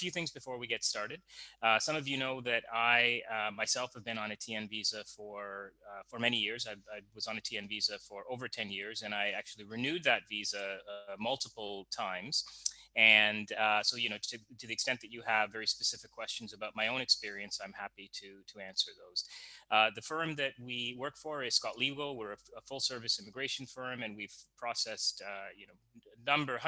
few things before we get started. Some of you know that I myself have been on a TN visa for many years. I was on a TN visa for over 10 years, and I actually renewed that visa multiple times. And so, to the extent that you have very specific questions about my own experience, I'm happy to answer those. The firm that we work for is Scott Legal. We're a full service immigration firm, and we've processed,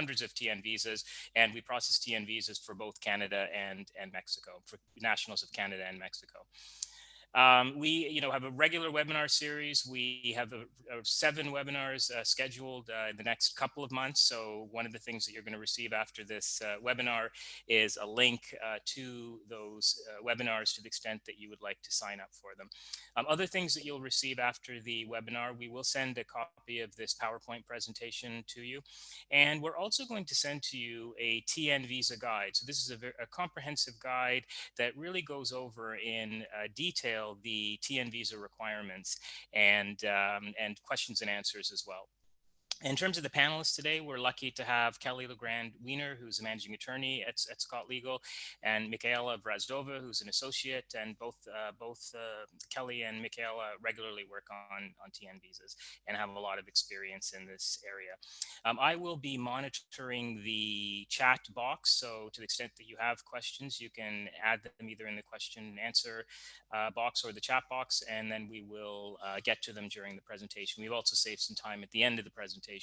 hundreds of TN visas, and we process TN visas for both Canada and Mexico, for nationals of Canada and Mexico. We, have a regular webinar series. We have 7 webinars scheduled in the next couple of months. So one of the things that you're going to receive after this webinar is a link to those webinars to the extent that you would like to sign up for them. Other things that you'll receive after the webinar, we will send a copy of this PowerPoint presentation to you. And we're also going to send to you a TN visa guide. So this is a comprehensive guide that really goes over in detail the TN visa requirements and questions and answers as well. In terms of the panelists today, we're lucky to have Kelly Legrand-Wiener, who's a managing attorney at Scott Legal, and Michaela Brazdova, who's an associate, and both Kelly and Michaela regularly work on TN visas and have a lot of experience in this area. I will be monitoring the chat box, so to the extent that you have questions, you can add them either in the question and answer box or the chat box, and then we will get to them during the presentation. We've also saved some time at the end of the presentation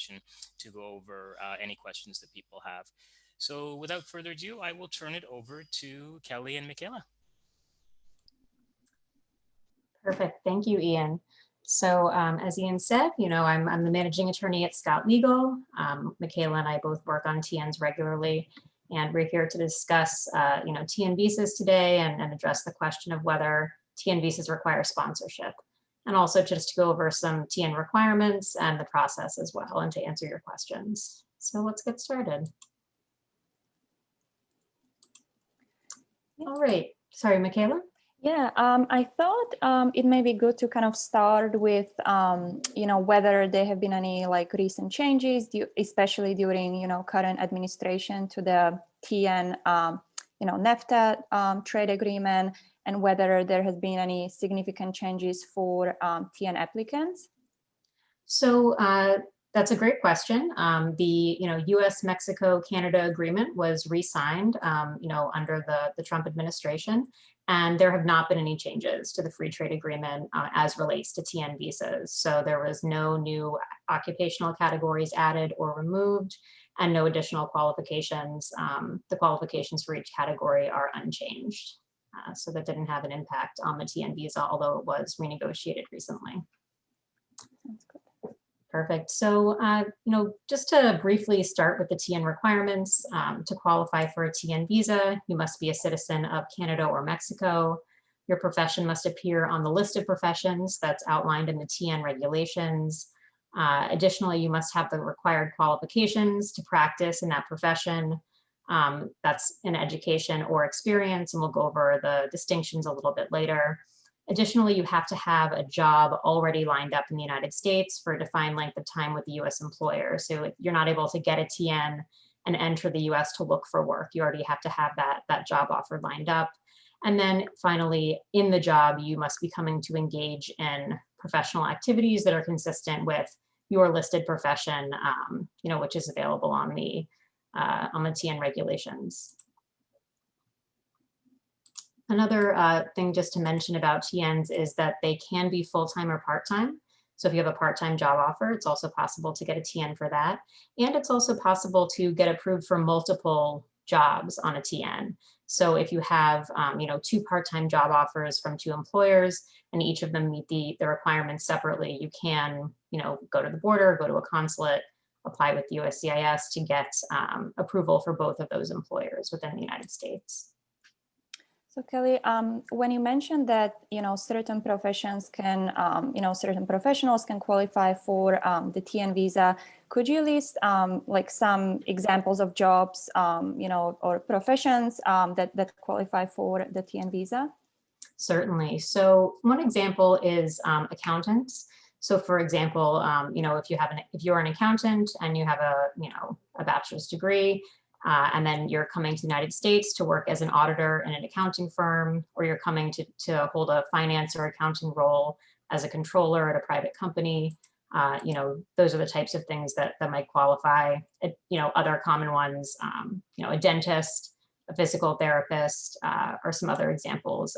to go over any questions that people have. So without further ado, I will turn it over to Kelly and Michaela. Perfect. Thank you, Ian. So as Ian said, I'm the managing attorney at Scott Legal. Michaela and I both work on TNs regularly, and we're here to discuss, TN visas today and address the question of whether TN visas require sponsorship, and also just to go over some TN requirements and the process as well, and to answer your questions. So let's get started. All right. Sorry, Michaela? Yeah, I thought it may be good to kind of start with, whether there have been any recent changes, especially during, current administration to the TN, NAFTA trade agreement, and whether there has been any significant changes for TN applicants. So that's a great question. The U.S.-Mexico-Canada agreement was re-signed, under the Trump administration, and there have not been any changes to the free trade agreement as relates to TN visas. So there was no new occupational categories added or removed, and no additional qualifications. The qualifications for each category are unchanged. So that didn't have an impact on the TN visa, although it was renegotiated recently. Sounds good. Perfect. So, just to briefly start with the TN requirements, to qualify for a TN visa, you must be a citizen of Canada or Mexico. Your profession must appear on the list of professions that's outlined in the TN regulations. Additionally, you must have the required qualifications to practice in that profession. That's in education or experience, and we'll go over the distinctions a little bit later. Additionally, you have to have a job already lined up in the United States for a defined length of time with the US employer. So if you're not able to get a TN and enter the US to look for work, you already have to have that job offer lined up. And then finally, in the job, you must be coming to engage in professional activities that are consistent with your listed profession, which is available on the TN regulations. Another thing just to mention about TNs is that they can be full-time or part-time. So if you have a part-time job offer, it's also possible to get a TN for that. And it's also possible to get approved for multiple jobs on a TN. So if you have, 2 part-time job offers from 2 employers, and each of them meet the requirements separately, you can, go to the border, go to a consulate, apply with USCIS to get approval for both of those employers within the United States. So Kelly, when you mentioned that, certain professions can, certain professionals can qualify for the TN visa, could you list some examples of jobs, or professions that qualify for the TN visa? Certainly. So one example is accountants. So for example, if you're an accountant and you have a bachelor's degree, And then you're coming to the United States to work as an auditor in an accounting firm, or you're coming to hold a finance or accounting role as a controller at a private company. Those are the types of things that might qualify. Other common ones, a dentist, a physical therapist, or some other examples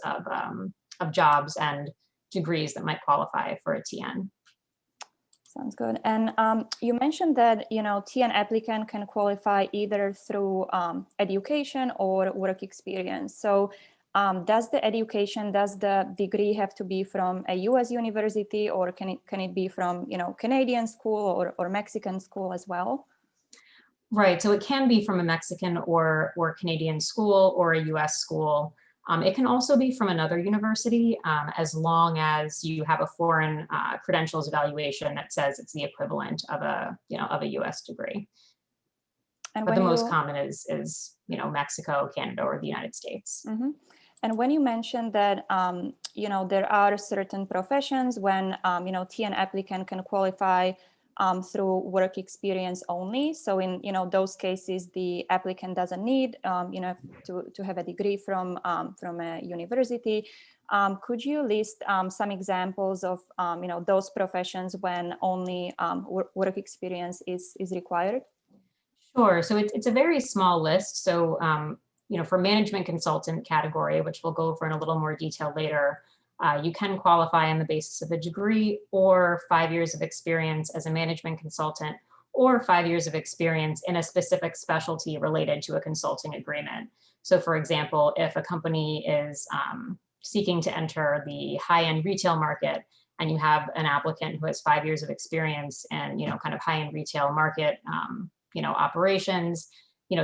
of jobs and degrees that might qualify for a TN. Sounds good. And you mentioned that, TN applicant can qualify either through education or work experience. So does the degree have to be from a US university, or can it be from, Canadian school or Mexican school as well? Right, so it can be from a Mexican or Canadian school or a US school. It can also be from another university, as long as you have a foreign credentials evaluation that says it's the equivalent of a US degree. And but the most common is Mexico, Canada, or the United States. Mm-hmm. And when you mentioned that, there are certain professions when, TN applicant can qualify through work experience only. So in, those cases, the applicant doesn't need, to have a degree from a university. Could you list some examples of, those professions when only work experience is required? Sure. So it's a very small list. So, for management consultant category, which we'll go over in a little more detail later, you can qualify on the basis of a degree or 5 years of experience as a management consultant, or 5 years of experience in a specific specialty related to a consulting agreement. So for example, if a company is seeking to enter the high-end retail market, and you have an applicant who has 5 years of experience in, kind of high-end retail market, operations,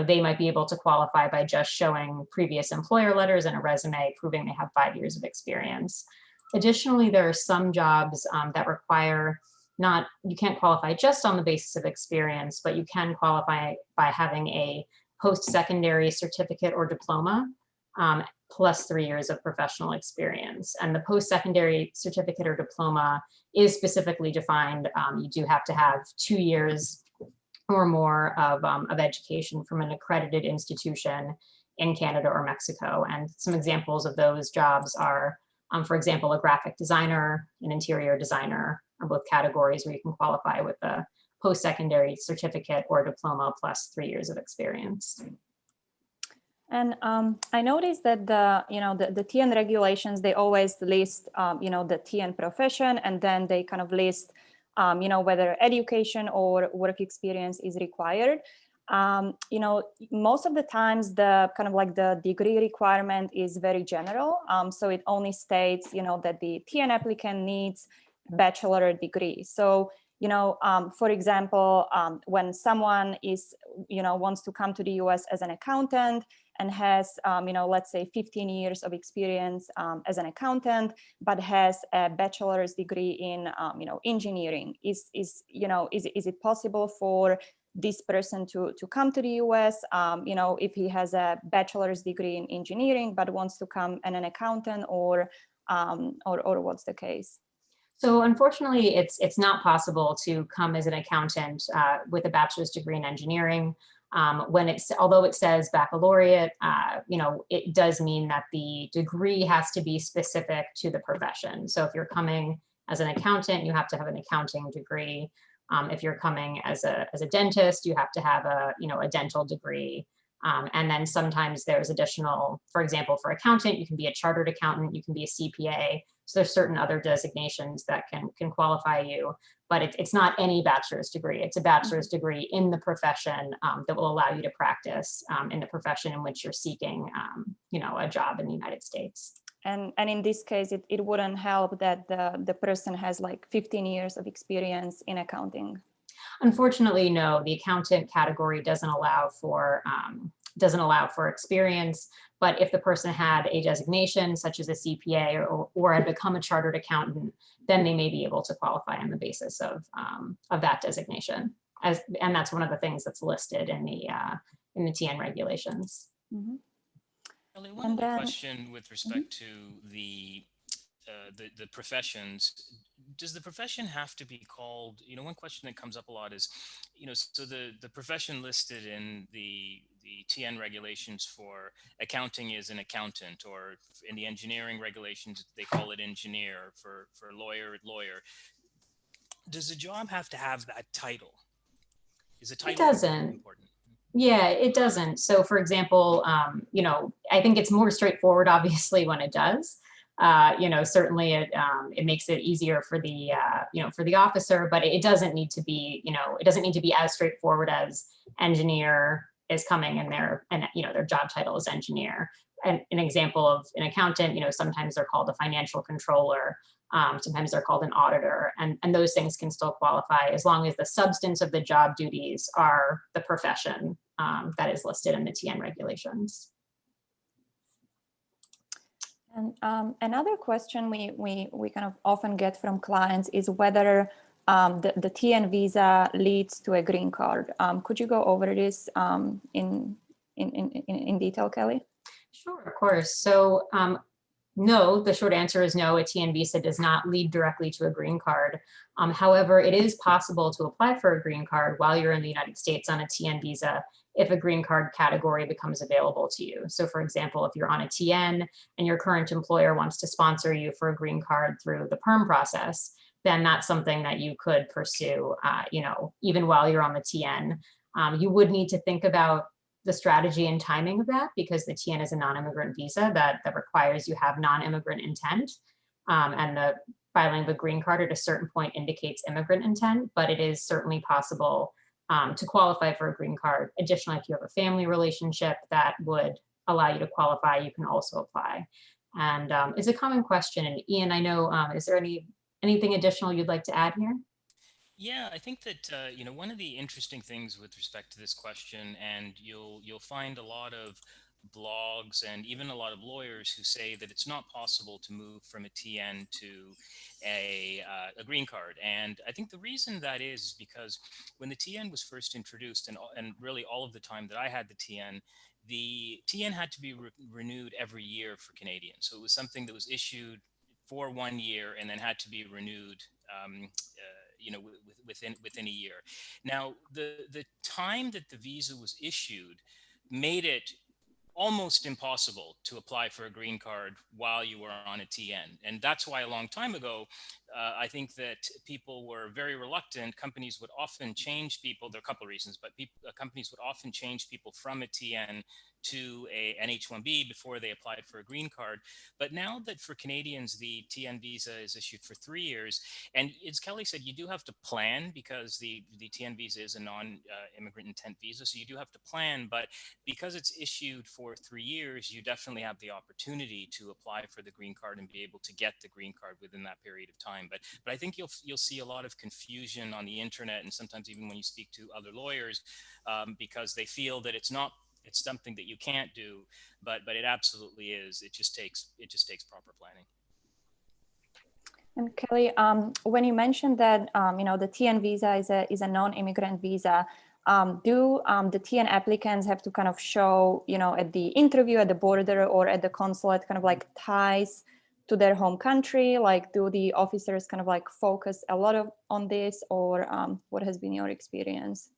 they might be able to qualify by just showing previous employer letters and a resume proving they have 5 years of experience. Additionally, there are some jobs that require you can't qualify just on the basis of experience, but you can qualify by having a post-secondary certificate or diploma plus 3 years of professional experience. And the post-secondary certificate or diploma is specifically defined. You do have to have 2 years or more of education from an accredited institution in Canada or Mexico. And some examples of those jobs are, for example, a graphic designer, an interior designer, are both categories where you can qualify with a post-secondary certificate or diploma plus 3 years of experience. And I noticed that the TN regulations, they always list, the TN profession, and then they kind of list whether education or work experience is required. Most of the times the kind of like the degree requirement is very general. So it only states, that the TN applicant needs bachelor degree. So, for example, when someone wants to come to the US as an accountant and has, let's say 15 years of experience as an accountant, but has a bachelor's degree in, engineering, is it possible for this person to come to the US, if he has a bachelor's degree in engineering, but wants to come as an accountant, or what's the case? So unfortunately, it's not possible to come as an accountant with a bachelor's degree in engineering. Although it says baccalaureate, it does mean that the degree has to be specific to the profession. So if you're coming as an accountant, you have to have an accounting degree. If you're coming as a dentist, you have to have a dental degree. And then sometimes there's additional, for example, for accountant, you can be a chartered accountant, you can be a CPA. So there's certain other designations that can qualify you, but it's not any bachelor's degree. It's a bachelor's degree in the profession that will allow you to practice in the profession in which you're seeking, a job in the United States. And in this case, it wouldn't help that the person has like 15 years of experience in accounting. Unfortunately, no. The accountant category doesn't allow for experience. But if the person had a designation such as a CPA or had become a chartered accountant, then they may be able to qualify on the basis of that designation. And that's one of the things that's listed in the TN regulations. Mm-hmm. Ellie, one other question with respect to the professions. Does the profession have to be called, one question that comes up a lot is, so the profession listed in the the TN regulations for accounting is an accountant, or in the engineering regulations they call it engineer, for lawyer. Does the job have to have that title? Is the It title doesn't. important? Yeah, it doesn't. So for example, I think it's more straightforward, obviously, when it does. Certainly it makes it easier for the, for the officer, but it doesn't need to be, it doesn't need to be as straightforward as engineer is coming in there and, their job title is engineer. And an example of an accountant, sometimes they're called a financial controller. Sometimes they're called an auditor, and those things can still qualify as long as the substance of the job duties are the profession that is listed in the TN regulations. And another question we kind of often get from clients is whether the TN visa leads to a green card. Could you go over this in detail, Kelly? Sure, of course. So no, the short answer is no, a TN visa does not lead directly to a green card. However, it is possible to apply for a green card while you're in the United States on a TN visa if a green card category becomes available to you. So for example, if you're on a TN and your current employer wants to sponsor you for a green card through the PERM process, then that's something that you could pursue, even while you're on the TN. You would need to think about the strategy and timing of that, because the TN is a non-immigrant visa that requires you have non-immigrant intent. And the filing of a green card at a certain point indicates immigrant intent, but it is certainly possible to qualify for a green card. Additionally, if you have a family relationship that would allow you to qualify, you can also apply. And it's a common question. And Ian, I know, is there anything additional you'd like to add here? Yeah, I think that one of the interesting things with respect to this question, and you'll find a lot of blogs and even a lot of lawyers who say that it's not possible to move from a TN to a green card. And I think the reason that is because when the TN was first introduced, and really all of the time that I had the TN had to be renewed every year for Canadians. So it was something that was issued for 1 year and then had to be renewed. Within a year. Now, the time that the visa was issued made it almost impossible to apply for a green card while you were on a TN. And that's why a long time ago, I think that people were very reluctant. Companies would often change people. There are a couple of reasons, but companies would often change people from a TN to an H-1B before they applied for a green card. But now that for Canadians, the TN visa is issued for 3 years, and as Kelly said, you do have to plan because the TN visa is a non-immigrant intent visa, so you do have to plan. But because it's issued for 3 years, you definitely have the opportunity to apply for the green card and be able to get the green card within that period of time. But I think you'll see a lot of confusion on the internet, and sometimes even when you speak to other lawyers, because they feel that it's something that you can't do, but it absolutely is. It just takes proper planning. And Kelly, when you mentioned that the TN visa is a non-immigrant visa, do the TN applicants have to kind of show, at the interview, at the border, or at the consulate, kind of like ties to their home country? Like, do the officers kind of like focus a lot on this, or what has been your experience?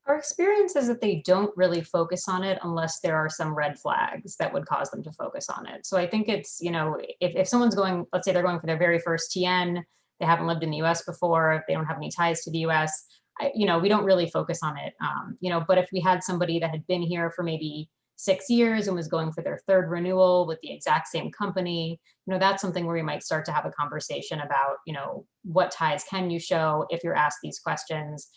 Our experience is that they don't really focus on it unless there are some red flags that would cause them to focus on it. So I think it's, if someone's going, let's say they're going for their very first TN, they haven't lived in the US before, they don't have any ties to the US, we don't really focus on it. But if we had somebody that had been here for maybe 6 years and was going for their third renewal with the exact same company, that's something where we might start to have a conversation about, what ties can you show if you're asked these questions?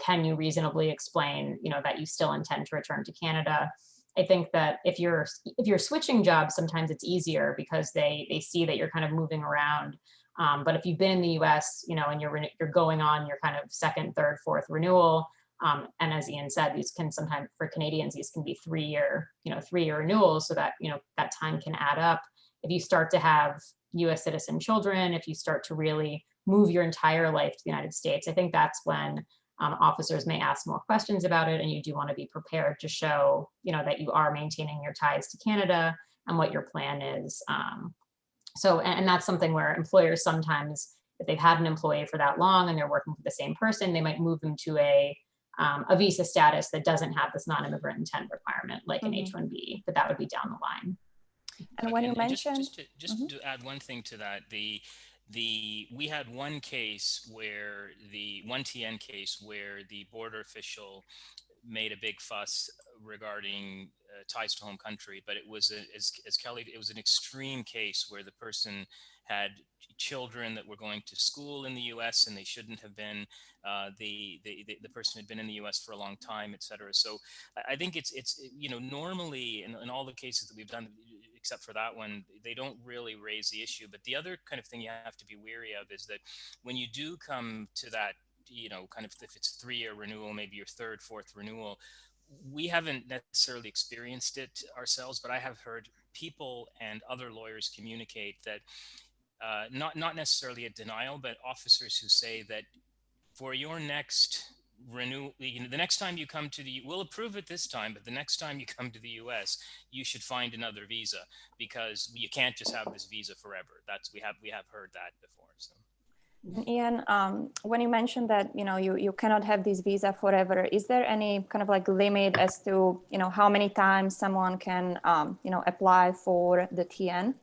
Can you reasonably explain, that you still intend to return to Canada? I think that if you're switching jobs, sometimes it's easier because they see that you're kind of moving around. But if you've been in the U.S., and you're going on your kind of second, third, fourth renewal, and as Ian said, these can sometimes, for Canadians, these can be 3-year renewals, so that that time can add up. If you start to have U.S. citizen children, if you start to really move your entire life to the United States, I think that's when officers may ask more questions about it, and you do want to be prepared to show, that you are maintaining your ties to Canada and what your plan is. And that's something where employers sometimes, if they've had an employee for that long and they're working for the same person, they might move them to a a visa status that doesn't have this non-immigrant intent requirement, like an H-1B, but that would be down the line. And Okay, when you and mentioned, just to add one thing to that, we had one case where the one TN case where the border official made a big fuss regarding ties to home country, but it was as Kelly, it was an extreme case where the person had children that were going to school in the U.S. and they shouldn't have been. The person had been in the U.S. for a long time, etc. So I think it's normally in all the cases that we've done, except for that one, they don't really raise the issue. But the other kind of thing you have to be wary of is that when you do come to that, kind of, if it's a 3-year renewal, maybe your third, fourth renewal, we haven't necessarily experienced it ourselves, but I have heard people and other lawyers communicate that not necessarily a denial, but officers who say that for your next renew, the next time you come to we'll approve it this time, but the next time you come to the US, you should find another visa, because you can't just have this visa forever. We have heard that before. So. Ian, when you mentioned that you cannot have this visa forever, is there any kind of like limit as to how many times someone can apply for the TN?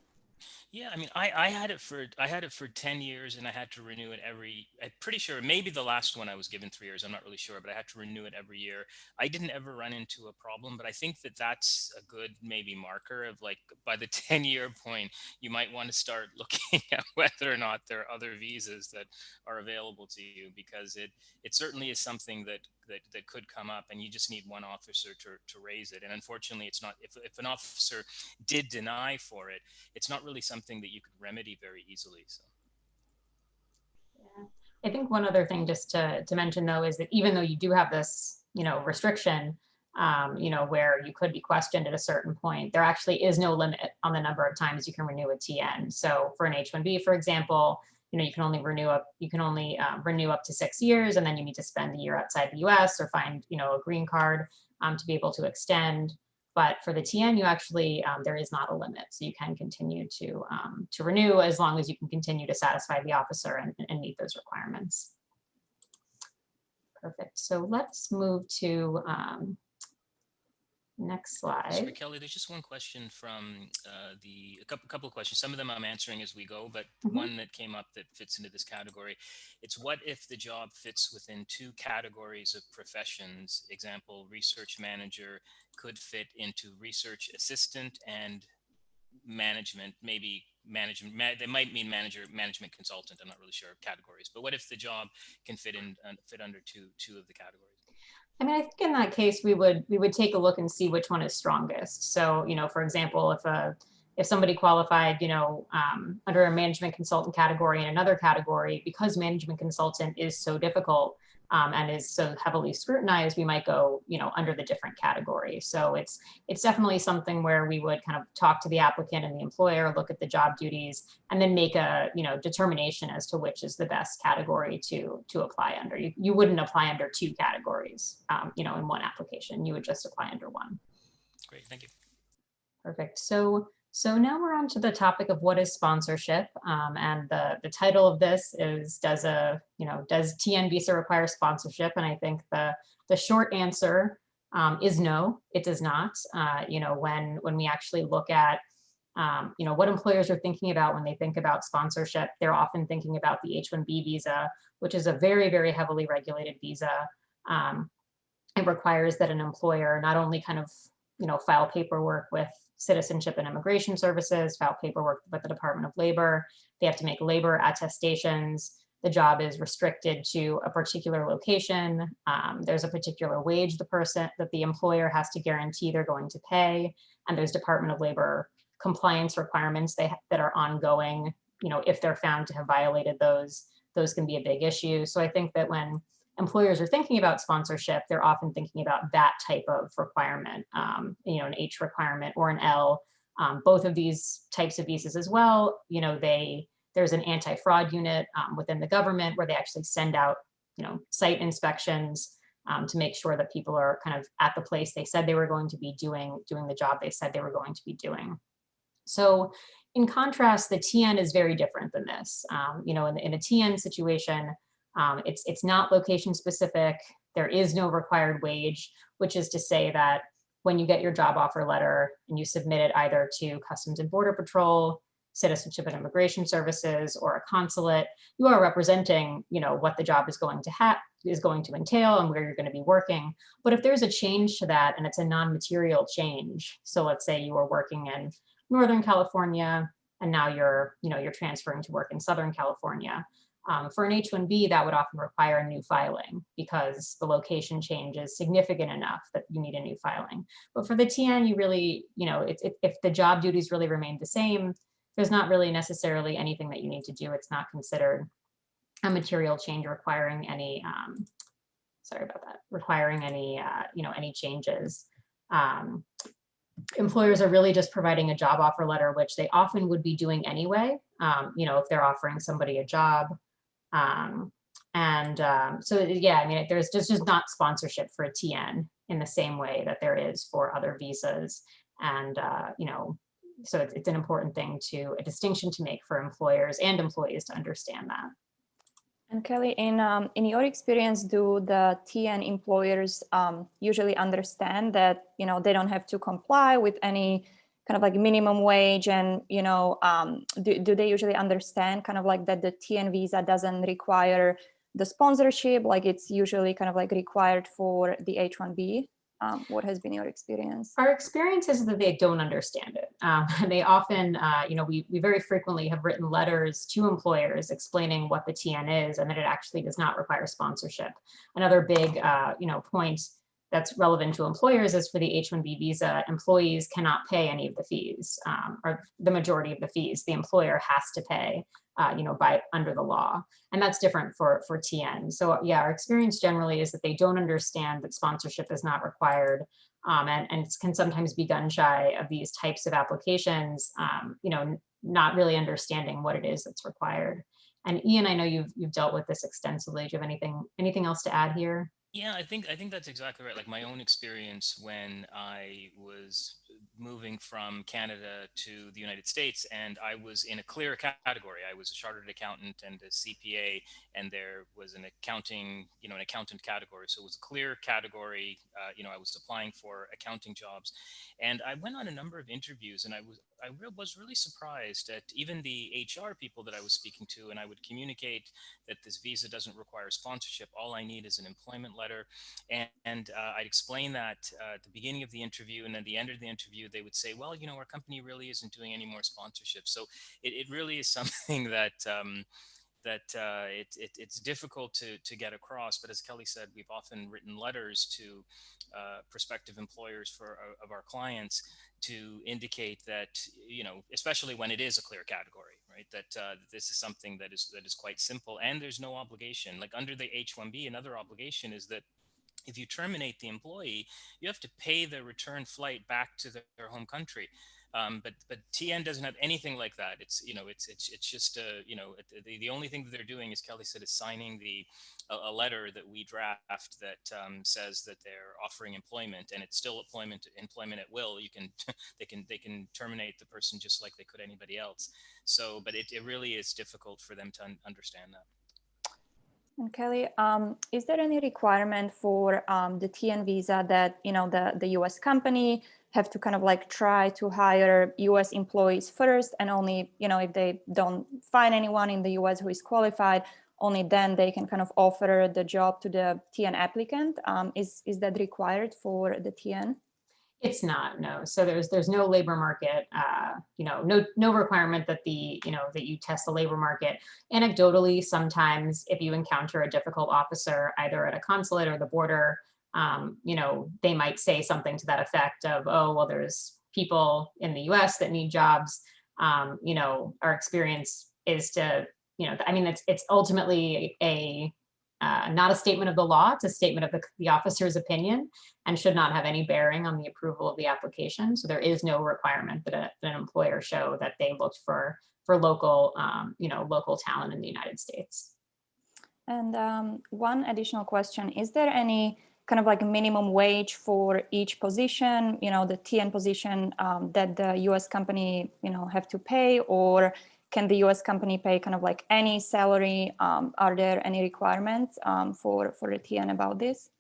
Yeah, I mean, I had it for 10 years, and I had to renew it I'm pretty sure, maybe the last one I was given 3 years, I'm not really sure, but I had to renew it every year. I didn't ever run into a problem, but I think that that's a good maybe marker of, like, by the 10-year point, you might want to start looking at whether or not there are other visas that are available to you, because it certainly is something that could come up, and you just need one officer to raise it. And unfortunately, it's not, if an officer did deny for it, it's not really something that you could remedy very easily. So. Yeah. I think one other thing just to mention, though, is that even though you do have this, restriction, where you could be questioned at a certain point, there actually is no limit on the number of times you can renew a TN. So for an H-1B, for example, you can only renew up to 6 years, and then you need to spend a year outside the US or find, a green card to be able to extend. But for the TN, you actually, there is not a limit. So you can continue to renew as long as you can continue to satisfy the officer and meet those requirements. Perfect. So let's move to next slide. Sorry, Kelly, there's just one question from a couple of questions. Some of them I'm answering as we go, but one that came up that fits into this category. It's, what if the job fits within 2 categories of professions? Example, research manager could fit into research assistant and management, maybe management, they might mean management consultant. I'm not really sure of categories, but what if the job can fit under two of the categories? I mean, I think in that case, we would take a look and see which one is strongest. So, for example, if somebody qualified, under a management consultant category in another category, because management consultant is so difficult and is so heavily scrutinized, we might go, under the different category. So it's definitely something where we would kind of talk to the applicant and the employer, look at the job duties, and then make a, determination as to which is the best category to apply under. You wouldn't apply under 2 categories, in one application. You would just apply under one. Great, thank you. Perfect. So now we're on to the topic of what is sponsorship, and the title of this is, does TN visa require sponsorship? And I think the short answer is no, it does not. When we actually look at what employers are thinking about when they think about sponsorship, they're often thinking about the H-1B visa, which is a very, very heavily regulated visa. It requires that an employer not only kind of file paperwork with Citizenship and Immigration Services, file paperwork with the Department of Labor. They have to make labor attestations. The job is restricted to a particular location. There's a particular wage that the employer has to guarantee they're going to pay. And there's Department of Labor compliance requirements that are ongoing. If they're found to have violated those can be a big issue. So I think that when employers are thinking about sponsorship, they're often thinking about that type of requirement, an H requirement or an L. Both of these types of visas as well, there's an anti-fraud unit within the government where they actually send out, site inspections to make sure that people are kind of at the place they said they were going to be doing the job they said they were going to be doing. So in contrast, the TN is very different than this. In a TN situation, it's not location specific. there is no required wage, which is to say that when you get your job offer letter and you submit it either to Customs and Border Patrol, Citizenship and Immigration Services, or a consulate, you are representing, what the job is going to entail and where you're going to be working. But if there's a change to that and it's a non-material change, so let's say you were working in Northern California and now you're transferring to work in Southern California. For an H-1B, that would often require a new filing because the location change is significant enough that you need a new filing. But for the TN, you really, if the job duties really remain the same, there's not really necessarily anything that you need to do. It's not considered a material change requiring any, any changes. Employers are really just providing a job offer letter, which they often would be doing anyway, if they're offering somebody a job. So yeah, I mean, there's just not sponsorship for a TN in the same way that there is for other visas. And, so it's an important thing a distinction to make for employers and employees to understand that. And Kelly, in your experience, do the TN employers usually understand that, they don't have to comply with any kind of like minimum wage, and, do they usually understand kind of like that the TN visa doesn't require the sponsorship, like it's usually kind of like required for the H-1B? What has been your experience? Our experience is that they don't understand it. They often, we very frequently have written letters to employers explaining what the TN is and that it actually does not require sponsorship. Another big, point that's relevant to employers is for the H-1B visa, employees cannot pay any of the fees, or the majority of the fees. The employer has to pay, under the law, and that's different for TN. So yeah, our experience generally is that they don't understand that sponsorship is not required, and can sometimes be gun shy of these types of applications, not really understanding what it is that's required. And Ian, I know you've dealt with this extensively. Do you have anything else to add here? Yeah, I think that's exactly right. Like my own experience when I was moving from Canada to the United States, and I was in a clear category. I was a chartered accountant and a CPA, and there was an an accountant category. So it was a clear category. I was applying for accounting jobs, and I went on a number of interviews, and I was really surprised at even the HR people that I was speaking to, and I would communicate that this visa doesn't require sponsorship. All I need is an employment letter. And I'd explain that at the beginning of the interview, and at the end of the interview, they would say, well, our company really isn't doing any more sponsorship. So it really is something that it's difficult to get across. But as Kelly said, we've often written letters to prospective employers of our clients to indicate that, especially when it is a clear category, right, that this is something that is quite simple, and there's no obligation. Like under the H-1B, another obligation is that if you terminate the employee, you have to pay the return flight back to their home country. But TN doesn't have anything like that. It's just the only thing that they're doing, as Kelly said, is signing a letter that we draft that says that they're offering employment, and it's still employment at will. You can they can terminate the person just like they could anybody else. So, but it really is difficult for them to understand that. And Kelly, is there any requirement for the TN visa that the U.S. company have to kind of like try to hire U.S. employees first, and only if they don't find anyone in the U.S. who is qualified, only then they can kind of offer the job to the TN applicant? Is that required for the TN? It's not, no. So there's no labor market, no requirement that that you test the labor market. Anecdotally, sometimes if you encounter a difficult officer, either at a consulate or the border, they might say something to that effect of, oh, well, there's people in the US that need jobs. Our experience is to, it's ultimately not a statement of the law, it's a statement of the officer's opinion, and should not have any bearing on the approval of the application. So there is no requirement that an employer show that they looked for local, local talent in the United States. And one additional question, is there any kind of like minimum wage for each position, the TN position that the US company, have to pay, or can the US company pay kind of like any salary? Are there any requirements for the TN about this?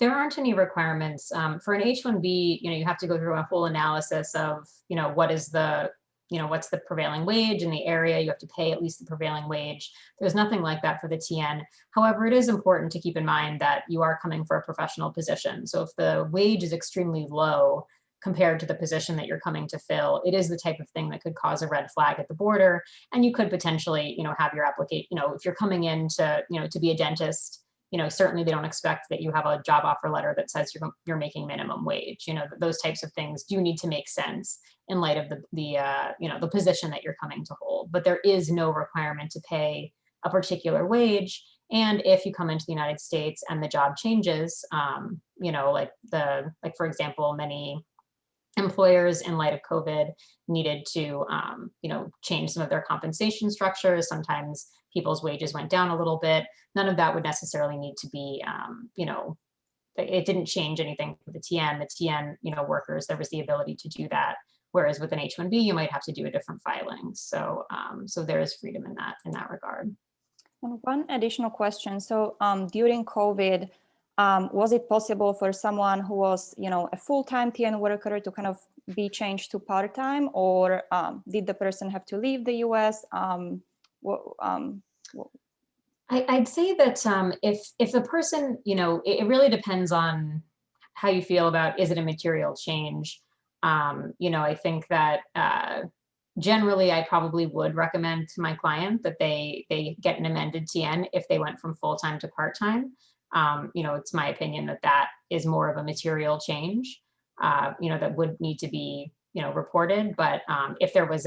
There aren't any requirements for an H-1B. You have to go through a whole analysis of, what is the, what's the prevailing wage in the area. You have to pay at least the prevailing wage. There's nothing like that for the TN. However, it is important to keep in mind that you are coming for a professional position. So if the wage is extremely low compared to the position that you're coming to fill, it is the type of thing that could cause a red flag at the border. And you could potentially, have your application, if you're coming in to be a dentist, certainly they don't expect that you have a job offer letter that says you're making minimum wage. Those types of things do need to make sense in light of the position that you're coming to hold. But there is no requirement to pay a particular wage. And if you come into the United States and the job changes, like for example, many employers in light of COVID needed to, change some of their compensation structures. Sometimes people's wages went down a little bit. None of that would necessarily need to be, it didn't change anything for the TN. The TN, workers, there was the ability to do that. Whereas with an H-1B, you might have to do a different filing. So, so there is freedom in that regard. And one additional question. So during COVID, was it possible for someone who was, a full-time TN worker to kind of be changed to part-time, or did the person have to leave the US? I'd say that if the person, it really depends on how you feel about, is it a material change? I think that generally I probably would recommend to my client that they get an amended TN if they went from full-time to part-time. It's my opinion that is more of a material change, that would need to be, reported. But if there was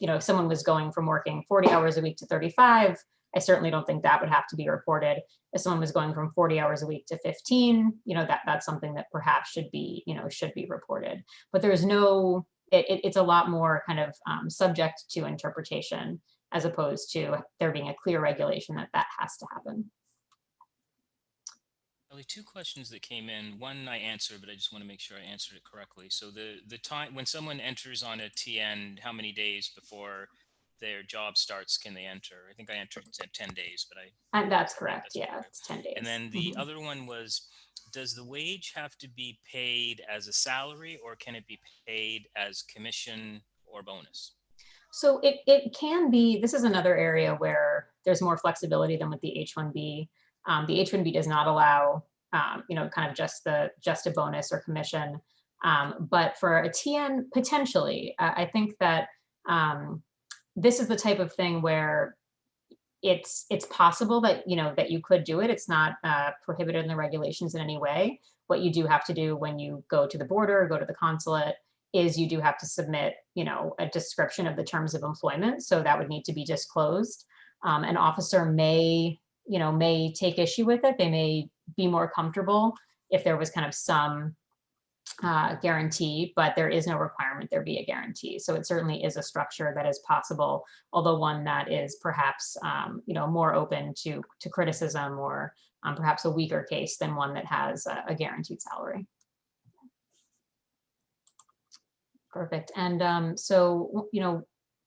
if someone was going from working 40 hours a week to 35, I certainly don't think that would have to be reported. If someone was going from 40 hours a week to 15, that's something that perhaps should be reported. But there's no, it's a lot more kind of subject to interpretation, as opposed to there being a clear regulation that has to happen. Only two questions that came in. One I answered, but I just want to make sure I answered it correctly. So the time when someone enters on a TN, how many days before their job starts can they enter? I think I entered 10 days, but that's correct. Yeah, it's 10 days. And then the other one was, does the wage have to be paid as a salary, or can it be paid as commission or bonus? So it can be. This is another area where there's more flexibility than with the H-1B. The H-1B does not allow, kind of just a bonus or commission. But for a TN, potentially, I think that this is the type of thing where it's possible that, that you could do it. It's not prohibited in the regulations in any way. What you do have to do when you go to the border or go to the consulate is you do have to submit, a description of the terms of employment. So that would need to be disclosed. An officer may take issue with it. They may be more comfortable if there was kind of some guarantee, but there is no requirement there be a guarantee. So it certainly is a structure that is possible, although one that is perhaps more open to criticism, or perhaps a weaker case than one that has a guaranteed salary. Perfect. And so,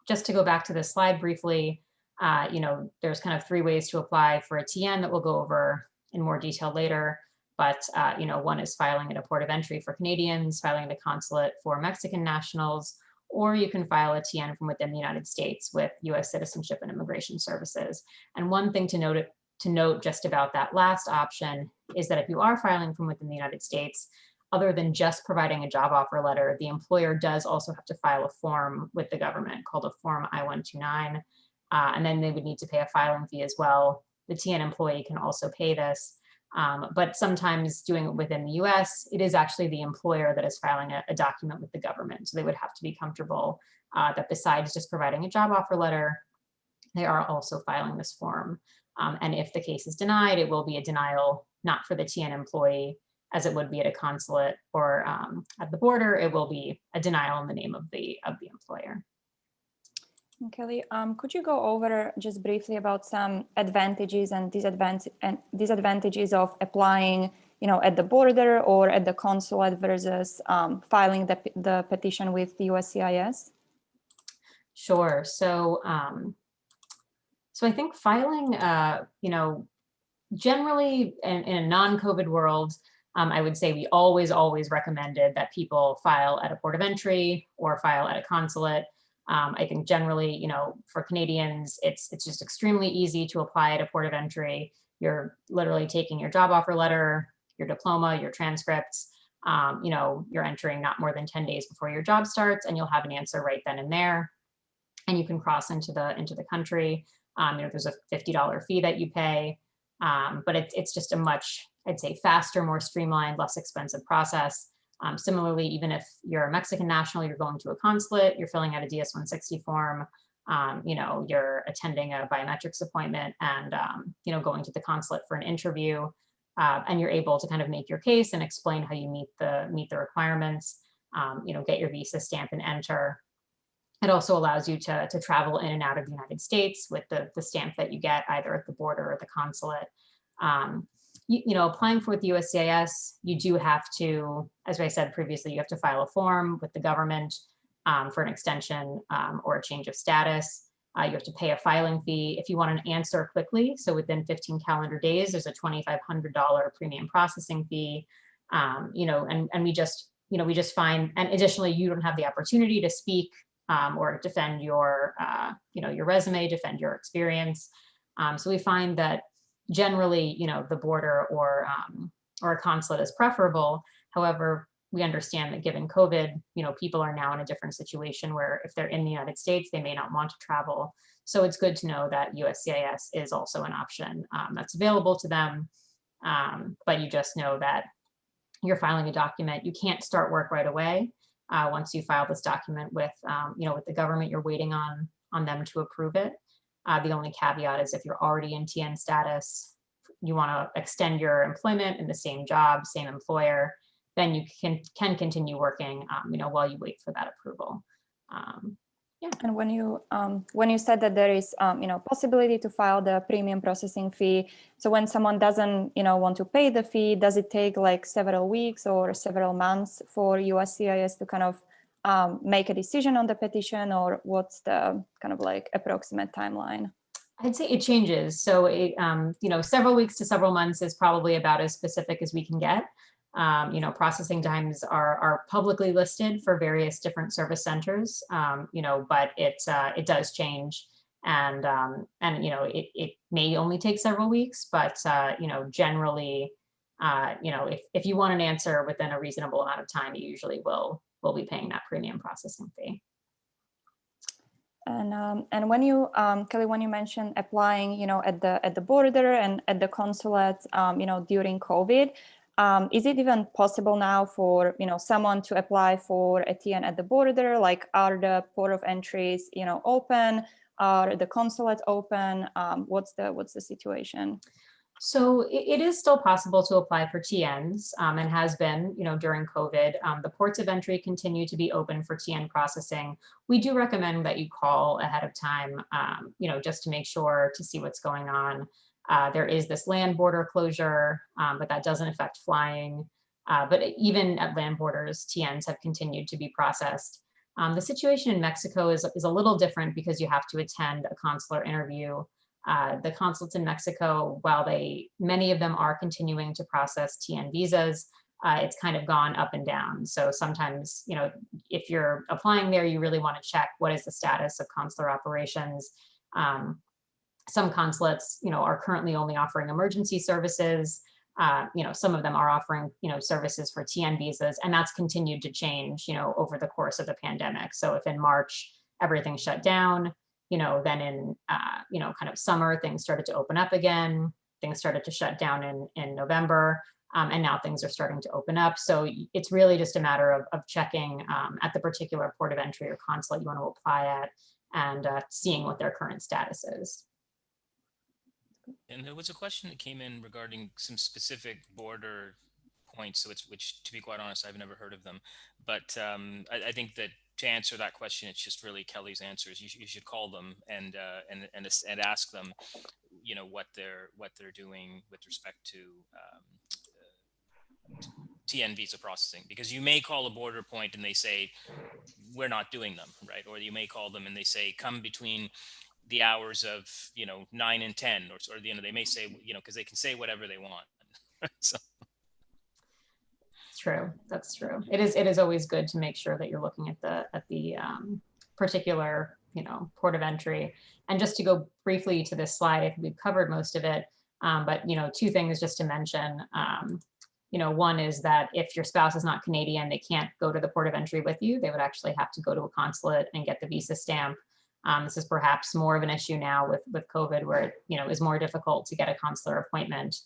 just to go back to the slide briefly, there's kind of 3 ways to apply for a TN that we'll go over in more detail later. But, one is filing at a port of entry for Canadians, filing at a consulate for Mexican nationals, or you can file a TN from within the United States with US Citizenship and Immigration Services. And one thing to note just about that last option is that if you are filing from within the United States, other than just providing a job offer letter, the employer does also have to file a form with the government called a Form I-129. And then they would need to pay a filing fee as well. The TN employee can also pay this. But sometimes doing it within the US, it is actually the employer that is filing a document with the government. So they would have to be comfortable that besides just providing a job offer letter, they are also filing this form. And if the case is denied, it will be a denial, not for the TN employee, as it would be at a consulate or at the border. It will be a denial in the name of the employer. Kelly, could you go over just briefly about some advantages and disadvantages of applying, at the border or at the consulate versus filing the petition with the USCIS? Sure. So, so I think filing, generally in a non-COVID world, I would say we always recommended that people file at a port of entry or file at a consulate. I think generally, for Canadians, it's just extremely easy to apply at a port of entry. You're literally taking your job offer letter, your diploma, your transcripts. You're entering not more than 10 days before your job starts, and you'll have an answer right then and there. And you can cross into the country. There's a $50 fee that you pay, but it's just a much, I'd say, faster, more streamlined, less expensive process. Similarly, even if you're a Mexican national, you're going to a consulate, you're filling out a DS-160 form, you're attending a biometrics appointment and, going to the consulate for an interview, and you're able to kind of make your case and explain how you meet the requirements, get your visa stamp and enter. It also allows you to travel in and out of the United States with the stamp that you get either at the border or the consulate. Applying for the USCIS, you do have to, as I said previously, you have to file a form with the government for an extension or a change of status. You have to pay a filing fee. If you want an answer quickly, so within 15 calendar days, there's a $2,500 premium processing fee. And we just find, and additionally, you don't have the opportunity to speak or defend your resume, defend your experience. So we find that generally, the border or a consulate is preferable. However, we understand that given COVID, people are now in a different situation where if they're in the United States, they may not want to travel. So it's good to know that USCIS is also an option that's available to them. But you just know that you're filing a document. You can't start work right away. Once you file this document with the government, you're waiting on them to approve it. The only caveat is if you're already in TN status, you want to extend your employment in the same job, same employer, then you can continue working, while you wait for that approval. Yeah. And when you said that there is, possibility to file the premium processing fee, so when someone doesn't, want to pay the fee, does it take like several weeks or several months for USCIS to kind of make a decision on the petition, or what's the kind of like approximate timeline? I'd say it changes. So several weeks to several months is probably about as specific as we can get. Processing times are publicly listed for various different service centers, but it does change, and it may only take several weeks, but generally, if you want an answer within a reasonable amount of time, you usually will be paying that premium processing fee. And when you, Kelly, when you mentioned applying, at the border and at the consulate, during COVID, is it even possible now for someone to apply for a TN at the border? Like, are the port of entries open? Are the consulates open? What's the situation? So it is still possible to apply for TNs and has been, during COVID. The ports of entry continue to be open for TN processing. We do recommend that you call ahead of time, just to make sure to see what's going on. There is this land border closure, but that doesn't affect flying. But even at land borders, TNs have continued to be processed. The situation in Mexico is a little different because you have to attend a consular interview. The consulates in Mexico, while many of them are continuing to process TN visas, it's kind of gone up and down. So sometimes, if you're applying there, you really want to check what is the status of consular operations. Some consulates, are currently only offering emergency services. Some of them are offering, services for TN visas, and that's continued to change, over the course of the pandemic. So if in March everything shut down, then in, kind of summer, things started to open up again. Things started to shut down in November, and now things are starting to open up. So it's really just a matter of checking at the particular port of entry or consulate you want to apply at, and seeing what their current status is. And there was a question that came in regarding some specific border points, which, to be quite honest, I've never heard of them. But I think that to answer that question, it's just really Kelly's answers. You should call them and ask them, what they're doing with respect to TN visa processing, because you may call a border point and they say we're not doing them, right? Or you may call them and they say come between the hours of 9 and 10, or they may say because they can say whatever they want. So true. That's true. It is always good to make sure that you're looking at the particular, port of entry. And just to go briefly to this slide, I think we've covered most of it. But two things just to mention. One is that if your spouse is not Canadian, they can't go to the port of entry with you. They would actually have to go to a consulate and get the visa stamp. This is perhaps more of an issue now with COVID, where it is more difficult to get a consular appointment.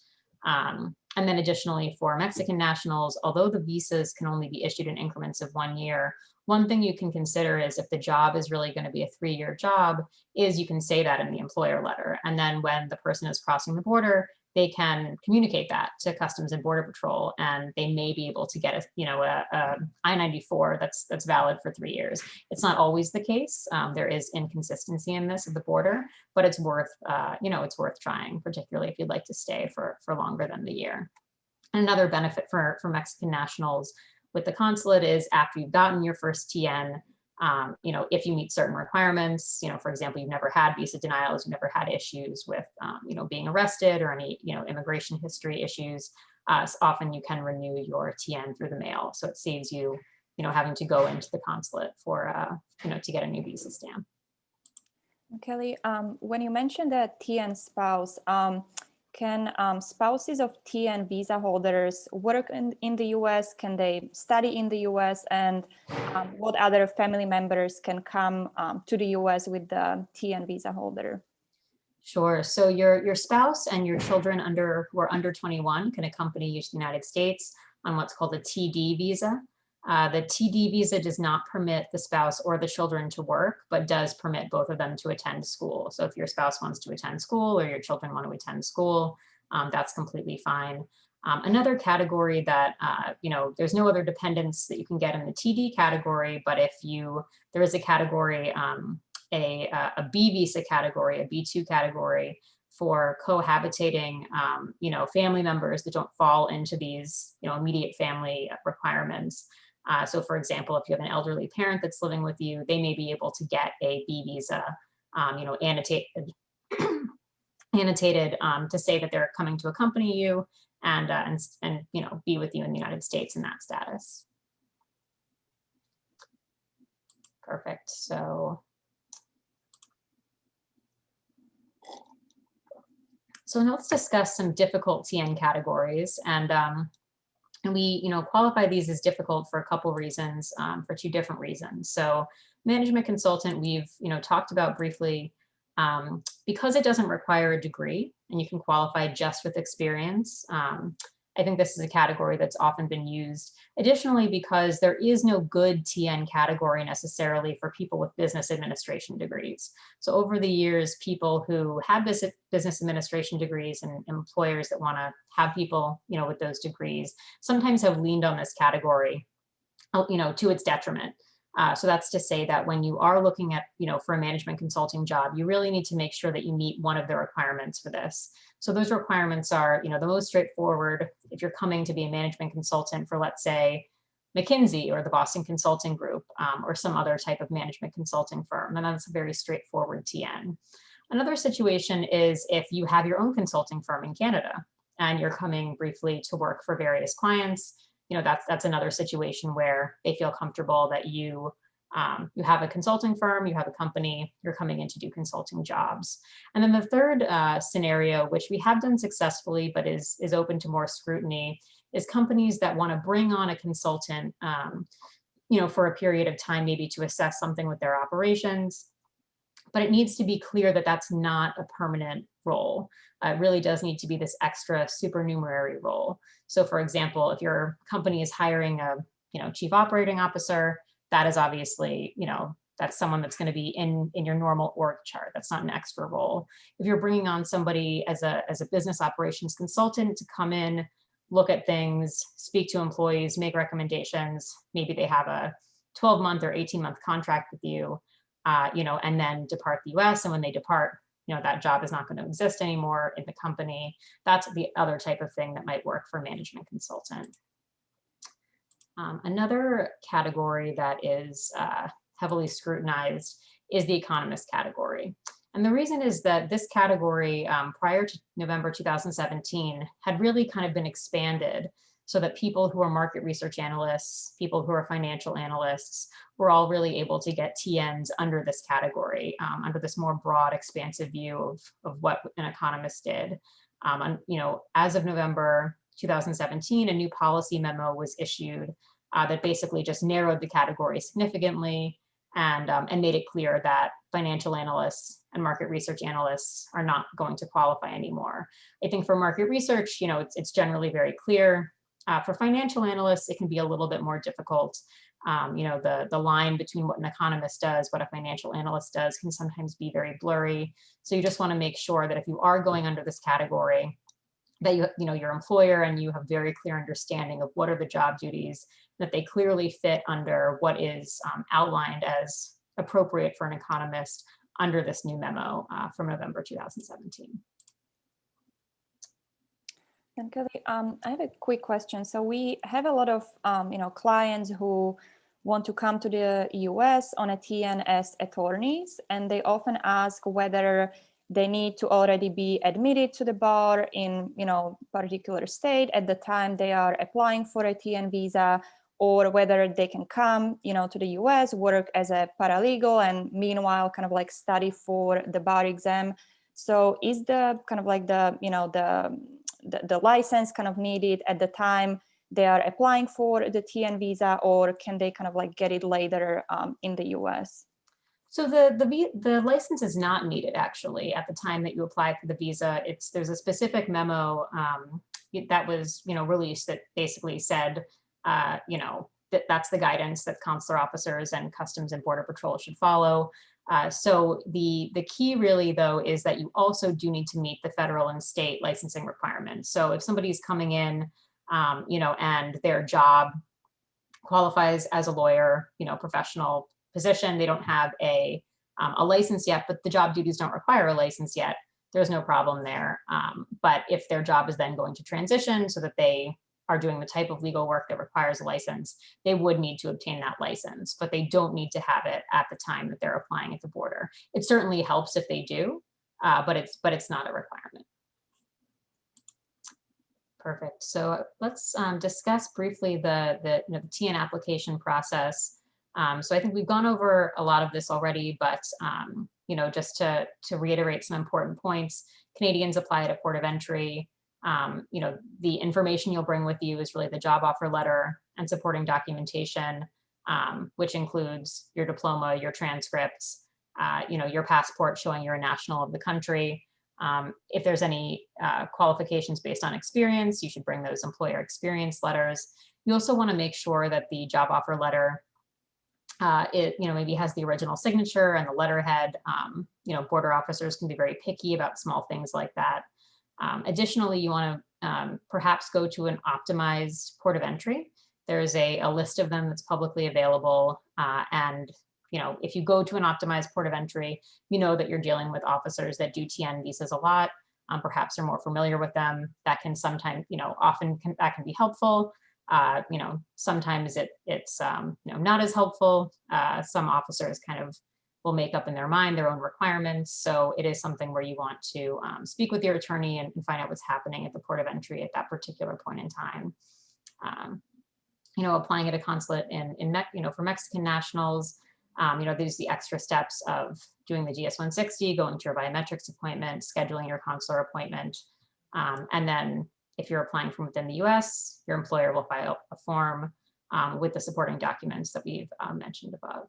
And then additionally, for Mexican nationals, although the visas can only be issued in increments of 1 year, one thing you can consider is if the job is really going to be a 3-year job, is you can say that in the employer letter. And then when the person is crossing the border, they can communicate that to Customs and Border Patrol, and they may be able to get a I-94 that's valid for 3 years. It's not always the case. There is inconsistency in this at the border, but it's worth it's worth trying, particularly if you'd like to stay for longer than the year. And another benefit for Mexican nationals with the consulate is after you've gotten your first TN, if you meet certain requirements, for example, you've never had visa denials, you've never had issues with, being arrested or any, immigration history issues, often you can renew your TN through the mail. So it saves you, having to go into the consulate for, to get a new visa stamp. Kelly, when you mentioned that TN spouse, can spouses of TN visa holders work in the US? Can they study in the US? And what other family members can come to the US with the TN visa holder? Sure. So your spouse and your children who are under 21 can accompany you to the United States on what's called a TD visa. The TD visa does not permit the spouse or the children to work, but does permit both of them to attend school. So if your spouse wants to attend school or your children want to attend school, that's completely fine. Another category that, there's no other dependents that you can get in the TD category, but there is a category, a B visa category, a B2 category for cohabitating, family members that don't fall into these, immediate family requirements. So for example, if you have an elderly parent that's living with you, they may be able to get a B visa, annotated, to say that they're coming to accompany you and be with you in the United States in that status. Perfect. So now let's discuss some difficult TN categories, and we qualify these as difficult for a couple reasons, for 2 different reasons. So management consultant, we've talked about briefly, because it doesn't require a degree and you can qualify just with experience. I think this is a category that's often been used. Additionally, because there is no good TN category necessarily for people with business administration degrees. So over the years, people who have business administration degrees and employers that want to have people, with those degrees sometimes have leaned on this category, to its detriment. So that's to say that when you are looking at, for a management consulting job, you really need to make sure that you meet one of the requirements for this. So those requirements are, the most straightforward. If you're coming to be a management consultant for, let's say, McKinsey or the Boston Consulting Group, or some other type of management consulting firm, and that's a very straightforward TN. Another situation is if you have your own consulting firm in Canada and you're coming briefly to work for various clients, that's another situation where they feel comfortable that you have a consulting firm, you have a company, you're coming in to do consulting jobs. And then the third scenario, which we have done successfully, but is open to more scrutiny, is companies that want to bring on a consultant, for a period of time, maybe to assess something with their operations. But it needs to be clear that that's not a permanent role. It really does need to be this extra supernumerary role. So for example, if your company is hiring a chief operating officer, that is obviously, that's someone that's going to be in your normal org chart. That's not an extra role. If you're bringing on somebody as a business operations consultant to come in, look at things, speak to employees, make recommendations, maybe they have a 12-month or 18-month contract with you, and then depart the US. And when they depart, that job is not going to exist anymore in the company. That's the other type of thing that might work for a management consultant. Another category that is heavily scrutinized is the Economist category. And the reason is that this category, prior to November 2017, had really kind of been expanded so that people who are market research analysts, people who are financial analysts, were all really able to get TNs under this category, under this more broad, expansive view of what an economist did. As of November 2017, a new policy memo was issued that basically just narrowed the category significantly and made it clear that financial analysts and market research analysts are not going to qualify anymore. I think for market research, it's generally very clear. For financial analysts, it can be a little bit more difficult. The line between what an economist does, what a financial analyst does, can sometimes be very blurry. So you just want to make sure that if you are going under this category, that your employer and you have very clear understanding of what are the job duties, that they clearly fit under what is outlined as appropriate for an economist under this new memo from November 2017. And Kelly, I have a quick question. So we have a lot of clients who want to come to the US on a TN as attorneys, and they often ask whether they need to already be admitted to the bar in particular state at the time they are applying for a TN visa, or whether they can come to the US, work as a paralegal, and meanwhile kind of like study for the bar exam. So is the kind of like the license kind of needed at the time they are applying for the TN visa, or can they kind of like get it later in the US? So the license is not needed actually at the time that you apply for the visa. There's a specific memo that was released that basically said that's the guidance that consular officers and Customs and Border Patrol should follow. So the key really though is that you also do need to meet the federal and state licensing requirements. So if somebody's coming in, and their job qualifies as a lawyer, professional position, they don't have a license yet, but the job duties don't require a license yet, there's no problem there. But if their job is then going to transition so that they are doing the type of legal work that requires a license, they would need to obtain that license, but they don't need to have it at the time that they're applying at the border. It certainly helps if they do, but it's not a requirement. Perfect. So let's discuss briefly the TN application process. So I think we've gone over a lot of this already, but just to reiterate some important points, Canadians apply at a port of entry. The information you'll bring with you is really the job offer letter and supporting documentation, which includes your diploma, your transcripts, your passport showing you're a national of the country. If there's any qualifications based on experience, you should bring those employer experience letters. You also want to make sure that the job offer letter maybe has the original signature and the letterhead. Border officers can be very picky about small things like that. Additionally, you want to perhaps go to an optimized port of entry. There's a list of them that's publicly available. And if you go to an optimized port of entry, that you're dealing with officers that do TN visas a lot. Perhaps are more familiar with them. That can sometimes, that can be helpful. Sometimes it's not as helpful. Some officers kind of will make up in their mind their own requirements. So it is something where you want to speak with your attorney and find out what's happening at the port of entry at that particular point in time. Applying at a consulate for Mexican nationals, there's the extra steps of doing the GS-160, going to your biometrics appointment, scheduling your consular appointment. And then if you're applying from within the US, your employer will file a form with the supporting documents that we've mentioned above.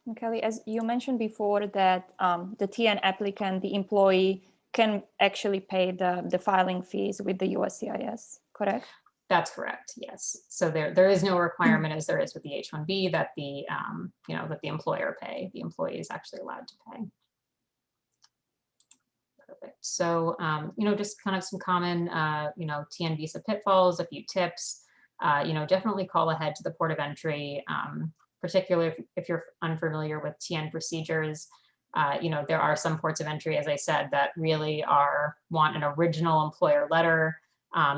And Kelly, as you mentioned before that the TN applicant, the employee, can actually pay the filing fees with the USCIS, correct? That's correct, yes. So there is no requirement as there is with the H-1B that the employer pay. The employee is actually allowed to pay. Perfect. So, just kind of some common, TN visa pitfalls, a few tips. Definitely call ahead to the port of entry, particularly if you're unfamiliar with TN procedures. There are some ports of entry, as I said, that really want an original employer letter.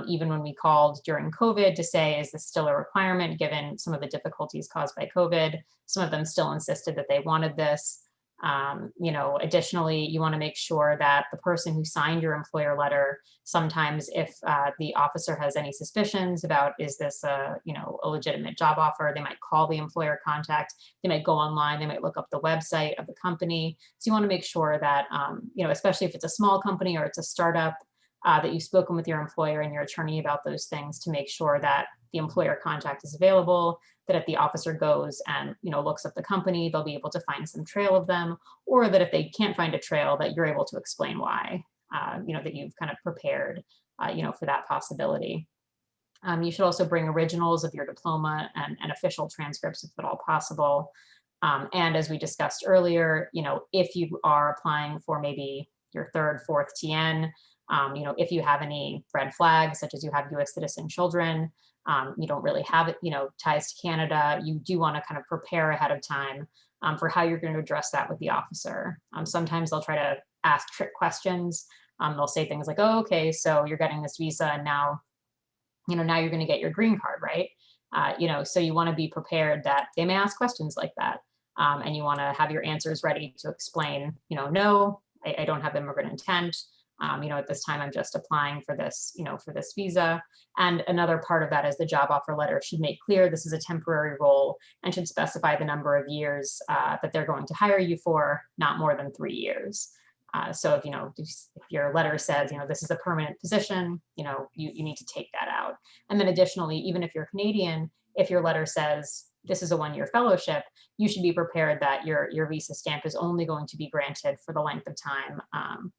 Even when we called during COVID to say, is this still a requirement given some of the difficulties caused by COVID? Some of them still insisted that they wanted this. You know, additionally, you want to make sure that the person who signed your employer letter, sometimes if the officer has any suspicions about, is this a, you know, a legitimate job offer, they might call the employer contact, they might go online, they might look up the website of the company. So you want to make sure that, you know, especially if it's a small company or it's a startup, that you've spoken with your employer and your attorney about those things to make sure that the employer contact is available, that if the officer goes and, you know, looks up the company, they'll be able to find some trail of them, or that if they can't find a trail, that you're able to explain why, you know, that you've kind of prepared, you know, for that possibility. You should also bring originals of your diploma and official transcripts if at all possible. And as we discussed earlier, you know, if you are applying for maybe your third, fourth TN, you know, if you have any red flags, such as you have US citizen children, you don't really have it, you know, ties to Canada, you do want to kind of prepare ahead of time for how you're going to address that with the officer. Sometimes they'll try to ask trick questions. They'll say things like, oh, okay, so you're getting this visa and now, you know, now you're going to get your green card, right? You know, so you want to be prepared that they may ask questions like that. And you want to have your answers ready to explain, you know, no, I don't have immigrant intent. You know, at this time, I'm just applying for this, you know, for this visa. And another part of that is the job offer letter should make clear this is a temporary role and should specify the number of years that they're going to hire you for, not more than 3 years. So if, you know, if your letter says, you know, this is a permanent position, you know, you need to take that out. And then additionally, even if you're Canadian, if your letter says this is a 1-year fellowship, you should be prepared that your visa stamp is only going to be granted for the length of time,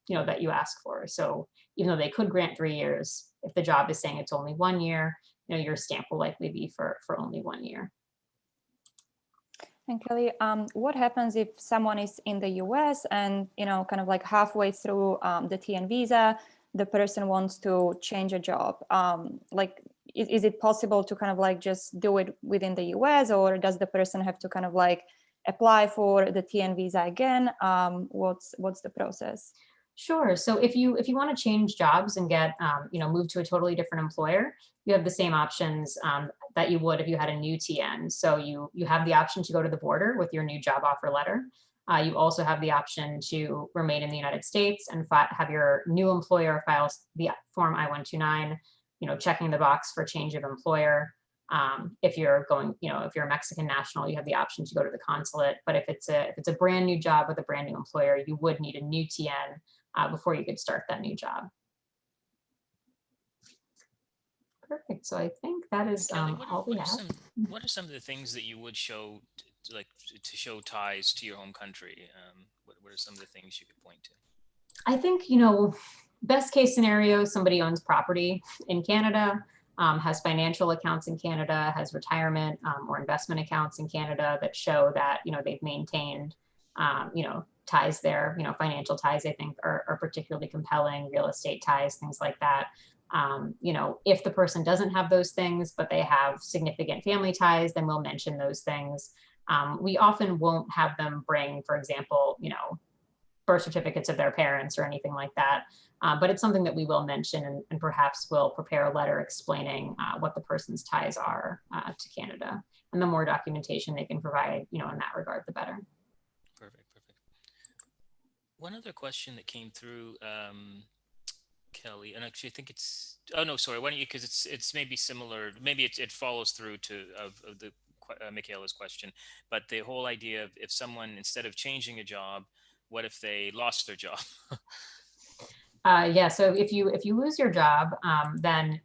you know, that you ask for. So even though they could grant 3 years, if the job is saying it's only 1 year, you know, your stamp will likely be for only 1 year. And Kelly, what happens if someone is in the US and, you know, kind of like halfway through the TN visa, the person wants to change a job? Like, is it possible to kind of like just do it within the US, or does the person have to kind of like apply for the TN visa again? What's the process? Sure. So if you want to change jobs and get you know, move to a totally different employer, you have the same options that you would if you had a new TN. So you have the option to go to the border with your new job offer letter. You also have the option to remain in the United States and have your new employer file the form I-129, you know, checking the box for change of employer. If you're going, you know, if you're a Mexican national, you have the option to go to the consulate. But if it's a brand new job with a brand new employer, you would need a new TN before you could start that new job. Perfect. So I think that is Kelly, all we have. What are some of the things that you would show, to show ties to your home country? What are some of the things you could point to? I think, you know, best case scenario, somebody owns property in Canada, has financial accounts in Canada, has retirement or investment accounts in Canada that show that, you know, they've maintained, you know, ties there. You know, financial ties, I think, are particularly compelling, real estate ties, things like that. You know, if the person doesn't have those things, but they have significant family ties, then we'll mention those things. We often won't have them bring, for example, you know, birth certificates of their parents or anything like that. But it's something that we will mention, and perhaps we'll prepare a letter explaining what the person's ties are to Canada. And the more documentation they can provide, you know, in that regard, the better. Perfect. One other question that came through, Kelly, and actually I think it's, oh no, sorry, why don't you, because it's maybe similar, maybe it follows through to of the Michaela's question, but the whole idea of if someone, instead of changing a job, what if they lost their job? Yeah, so if you lose your job, then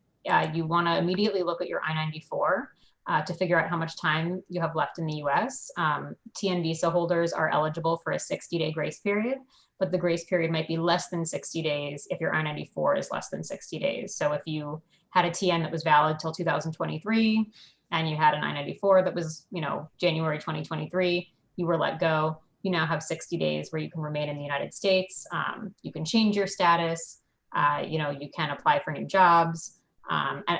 you want to immediately look at your I-94 to figure out how much time you have left in the US. TN visa holders are eligible for a 60-day grace period, but the grace period might be less than 60 days if your I-94 is less than 60 days. So if you had a TN that was valid till 2023 and you had an I-94 that was, you know, January 2023, you were let go, you now have 60 days where you can remain in the United States. You can change your status. You know, you can apply for new jobs,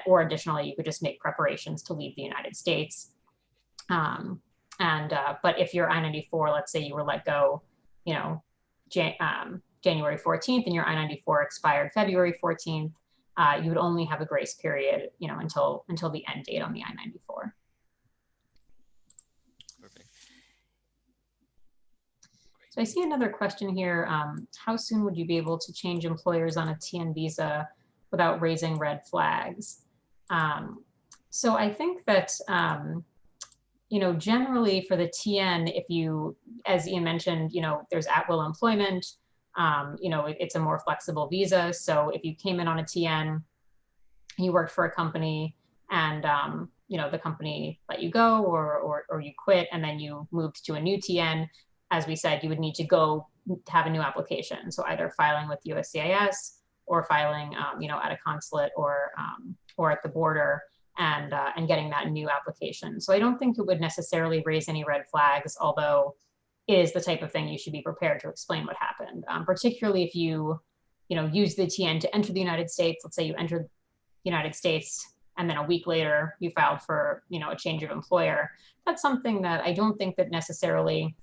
or additionally, you could just make preparations to leave the United States. But if your I-94, let's say you were let go, you know, January 14th and your I-94 expired February 14th, you would only have a grace period, you know, until the end date on the I-94. So I see another question here. How soon would you be able to change employers on a TN visa without raising red flags? Um, so I think that, generally for the TN, if you, as Ian mentioned, there's at-will employment, it's a more flexible visa. So if you came in on a TN, you worked for a company and, the company let you go or you quit and then you moved to a new TN, as we said, you would need to go have a new application. So either filing with USCIS or filing, at a consulate or at the border and getting that new application. So I don't think it would necessarily raise any red flags, although it is the type of thing you should be prepared to explain what happened, particularly if you, use the TN to enter the United States. Let's say you entered the United States and then a week later you filed for, a change of employer. That's something that I don't think that necessarily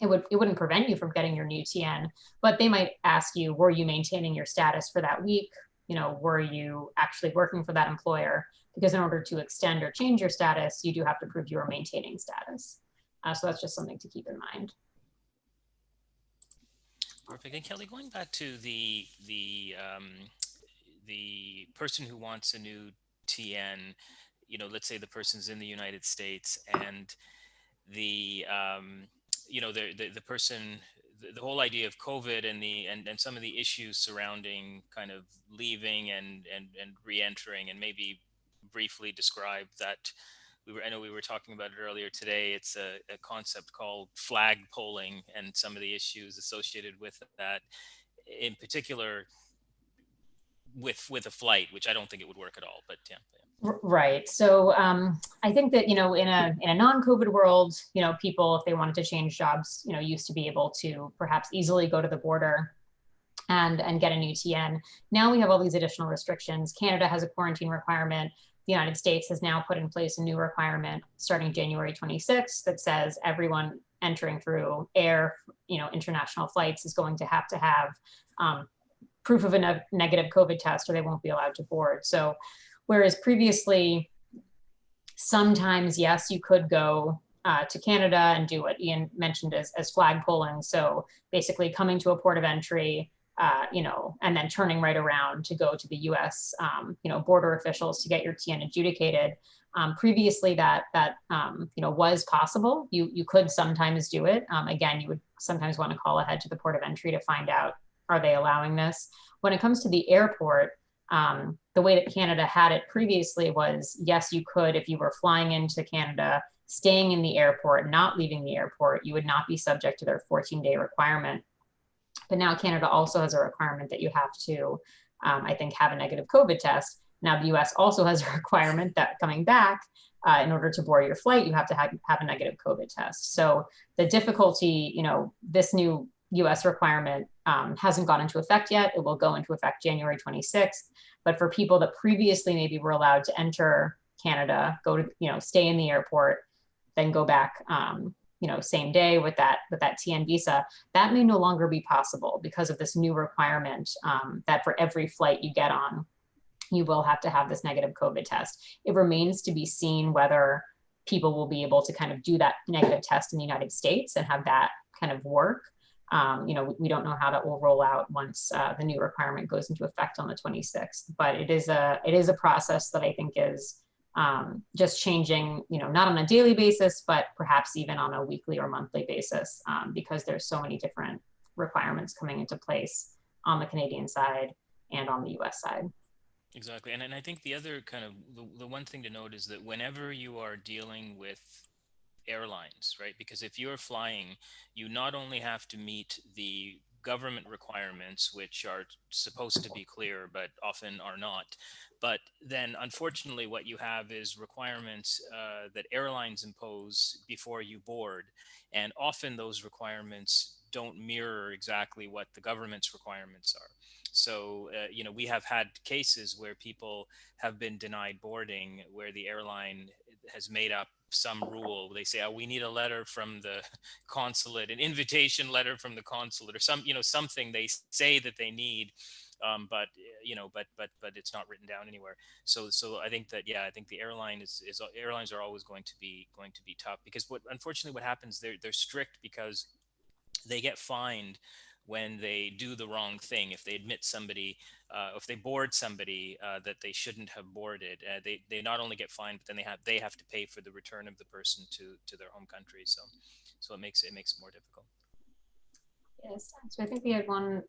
it wouldn't prevent you from getting your new TN, but they might ask you, were you maintaining your status for that week? Were you actually working for that employer? Because in order to extend or change your status, you do have to prove you were maintaining status. So that's just something to keep in mind. Perfect. And Kelly, going back to the person who wants a new TN, let's say the person's in the United States and the the person, the whole idea of COVID and and some of the issues surrounding kind of leaving and re-entering, and maybe briefly describe that. I know we were talking about it earlier today. It's a concept called flag polling and some of the issues associated with that, in particular with a flight, which I don't think it would work at all. But yeah. Right. So I think that, in a non-COVID world, people, if they wanted to change jobs, used to be able to perhaps easily go to the border and get a new TN. Now we have all these additional restrictions. Canada has a quarantine requirement. The United States has now put in place a new requirement starting January 26th that says everyone entering through air, international flights is going to have proof of a negative COVID test or they won't be allowed to board. So whereas previously, sometimes, yes, you could go to Canada and do what Ian mentioned as flag polling. So basically coming to a port of entry, and then turning right around to go to the US, border officials to get your TN adjudicated. Previously that was possible. You could sometimes do it. Again, you would sometimes want to call ahead to the port of entry to find out, are they allowing this? When it comes to the airport, the way that Canada had it previously was, yes, you could, if you were flying into Canada, staying in the airport, not leaving the airport, you would not be subject to their 14-day requirement. But now Canada also has a requirement that you have to, I think, have a negative COVID test. Now the US also has a requirement that coming back, in order to board your flight, you have to have a negative COVID test. So the difficulty, this new US requirement hasn't gone into effect yet. It will go into effect January 26th. But for people that previously maybe were allowed to enter Canada, go to, stay in the airport, then go back, same day with that TN visa, that may no longer be possible because of this new requirement that for every flight you get on, you will have to have this negative COVID test. It remains to be seen whether people will be able to kind of do that negative test in the United States and have that kind of work. We don't know how that will roll out once the new requirement goes into effect on the 26th, but it is a process that I think is just changing, not on a daily basis, but perhaps even on a weekly or monthly basis, because there's so many different requirements coming into place on the Canadian side and on the US side. Exactly. And I think the other kind of the one thing to note is that whenever you are dealing with airlines, right? Because if you're flying, you not only have to meet the government requirements, which are supposed to be clear, but often are not. But then, unfortunately, what you have is requirements that airlines impose before you board. And often those requirements don't mirror exactly what the government's requirements are. So, we have had cases where people have been denied boarding where the airline has made up some rule. They say, oh, we need a letter from the consulate, an invitation letter from the consulate, or something they say that they need, but it's not written down anywhere. So I think that, I think the airlines are always going to be tough, because unfortunately what happens, they're strict because they get fined when they do the wrong thing. If they admit somebody, if they board somebody that they shouldn't have boarded, they not only get fined, but then they have to pay for the return of the person to their home country. So it makes it more difficult. Yes, so I think we had one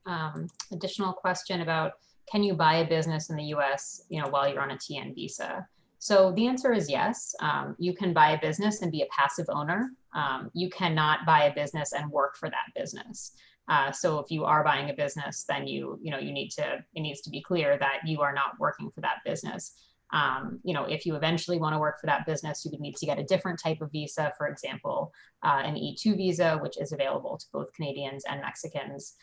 additional question about, can you buy a business in the US, while you're on a TN visa? So the answer is yes. You can buy a business and be a passive owner. You cannot buy a business and work for that business. So if you are buying a business, then it needs to be clear that you are not working for that business. If you eventually want to work for that business, you would need to get a different type of visa, for example, an E2 visa, which is available to both Canadians and Mexicans.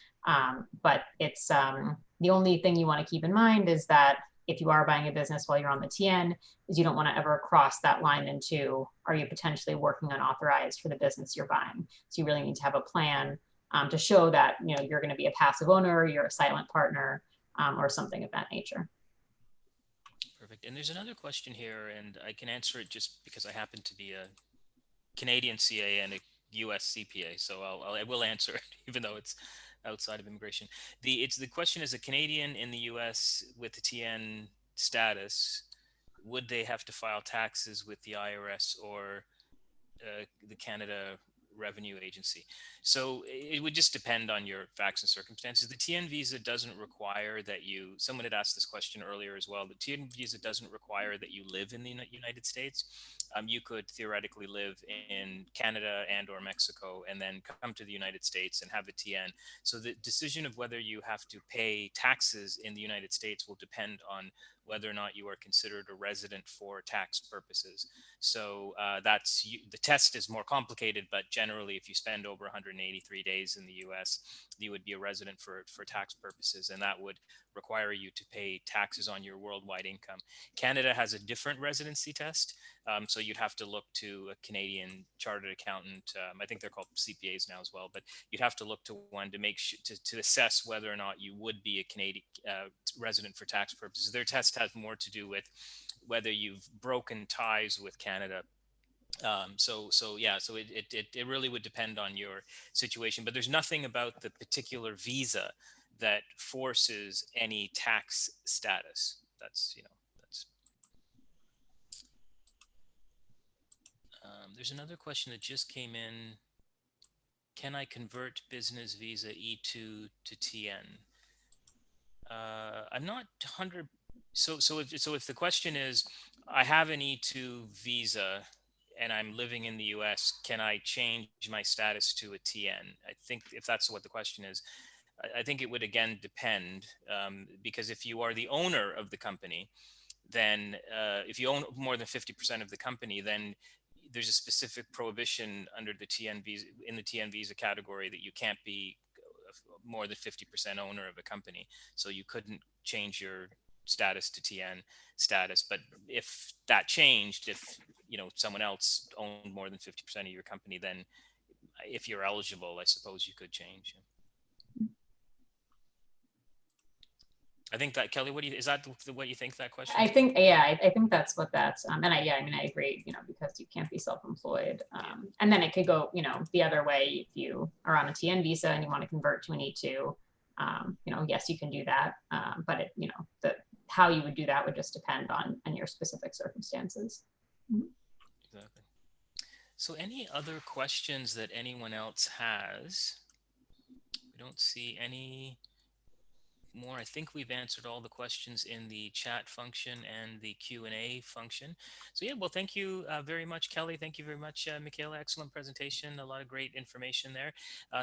But it's the only thing you want to keep in mind is that if you are buying a business while you're on the TN, is you don't want to ever cross that line into, are you potentially working unauthorized for the business you're buying? So you really need to have a plan to show that you're going to be a passive owner, you're a silent partner, or something of that nature. Perfect. And there's another question here, and I can answer it just because I happen to be a Canadian CA and a US CPA, so I will answer it, even though it's outside of immigration. The question is, a Canadian in the US with the TN status, would they have to file taxes with the IRS or the Canada Revenue Agency? So it would just depend on your facts and circumstances. The TN visa doesn't require that you, someone had asked this question earlier as well, the TN visa doesn't require that you live in the United States. You could theoretically live in Canada and or Mexico and then come to the United States and have a TN. So the decision of whether you have to pay taxes in the United States will depend on whether or not you are considered a resident for tax purposes. So the test is more complicated, but generally, if you spend over 183 days in the U.S., you would be a resident for tax purposes, and that would require you to pay taxes on your worldwide income. Canada has a different residency test, so you'd have to look to a Canadian chartered accountant. I think they're called CPAs now as well, but you'd have to look to one to make sure to assess whether or not you would be a Canadian resident for tax purposes. Their test has more to do with whether you've broken ties with Canada. So it really would depend on your situation, but there's nothing about the particular visa that forces any tax status. That's there's another question that just came in. Can I convert business visa E2 to TN? I'm not 100. So if the question is, I have an E2 visa and I'm living in the US, can I change my status to a TN? I think if that's what the question is, I think it would again depend, because if you are the owner of the company, then if you own more than 50% of the company, then there's a specific prohibition under the TN visa, in the TN visa category, that you can't be more than 50% owner of a company. So you couldn't change your status to TN status. But if that changed, if someone else owned more than 50% of your company, then if you're eligible, I suppose you could change. I think that, Kelly, is that what you think that question is? I think, yeah, I think that's what that's, and I agree, because you can't be self-employed. And then it could go, the other way. If you are on a TN visa and you want to convert to an E2, yes, you can do that. But how you would do that would just depend on your specific circumstances. Exactly. So any other questions that anyone else has? We don't see any more. I think we've answered all the questions in the chat function and the Q&A function. So yeah, well, thank you very much, Kelly. Thank you very much, Michaela. Excellent presentation. A lot of great information there.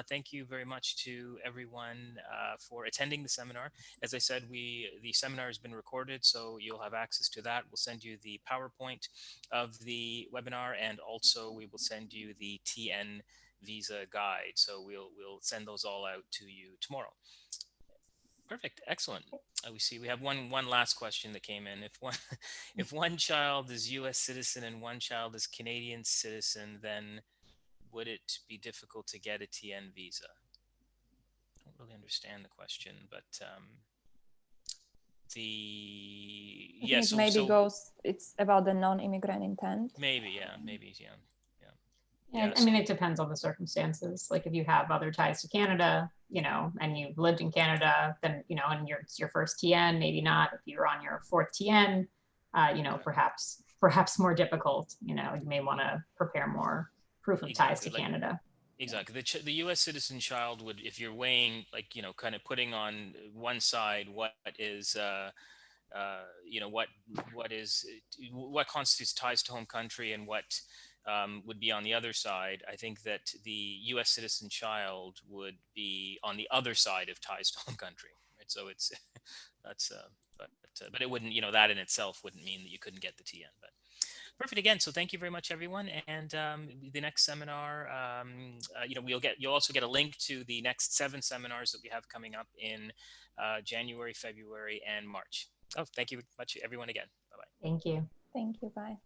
Thank you very much to everyone for attending the seminar. As I said, the seminar has been recorded, so you'll have access to that. We'll send you the PowerPoint of the webinar, and also we will send you the TN visa guide. So we'll send those all out to you tomorrow. Perfect. Excellent. We see we have one last question that came in. If one child is U.S. citizen and one child is Canadian citizen, then would it be difficult to get a TN visa? I don't really understand the question, but it's about the non-immigrant intent. Maybe, yeah. And Yeah, I mean, it depends on the circumstances. Like if you have other ties to Canada, and you've lived in Canada, then, and it's your first TN, maybe not. If you're on your fourth TN, perhaps more difficult, you may want to prepare more proof of ties to exactly. Like, Canada. exactly. The U.S. citizen child would, if you're weighing, like, kind of putting on one side what is, what constitutes ties to home country and what would be on the other side. I think that the U.S. citizen child would be on the other side of ties to home country, right? So it's that's but it wouldn't, that in itself wouldn't mean that you couldn't get the TN. But perfect again. So thank you very much, everyone. And the next seminar, you'll also get a link to the next 7 seminars that we have coming up in January, February, and March. Oh, thank you much, everyone, again. Bye-bye. Thank you. Thank you. Bye.